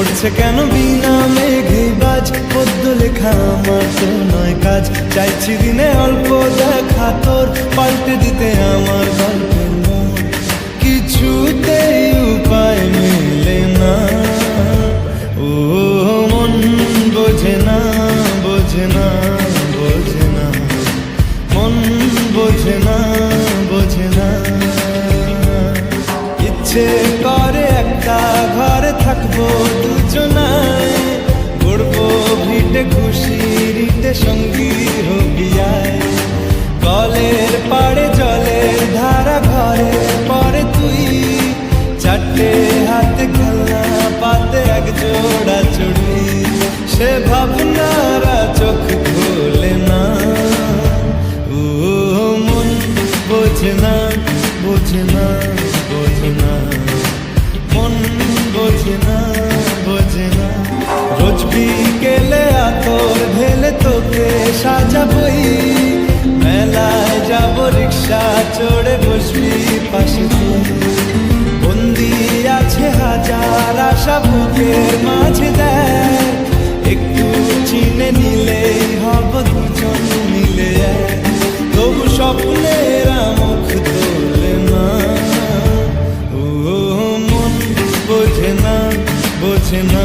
পড়ছে কেন বিনা মেঘে বাজ, পদ্য লেখা আমার তো নয় কাজ। চাইছি দিনে অল্প দেখা তোর, পাল্টে দিতে আমার গল্পের মোড়। কিছুতেই উপায় মেলে না, ও মন বোঝে না, বোঝে না, বোঝে না, মন বোঝে না, বোঝে না। ইচ্ছে করে একটা ঘরে থাকবো দুজনায়, গড়বো ভিটে খুশির ইটে সঙ্গী হবি আয়। কলের পাড়ে জলের ধারা ঘরে পরে তুই, চারটে হাতে খেলনা পাতে এক জোড়া চড়ি। সে ভাবনারা চোখ খোলে না, ও মন বোঝে না, বোঝে না, বোঝে না, মন বোঝে না, বোঝে না। রোজ বিকেলে আতর ঢেলে তোকে সাজাবই, মেলায় যাব রিক্সা চড়ে বসবি পাশে তুই। বন্দি আছে হাজার আশা বুকের মাঝে, দেয় একটু চিনে নিলেই হব দুজন মিলে এক। তবু স্বপ্নেরা মুখ তোলে না, ও মন বোঝে না, বোঝে না,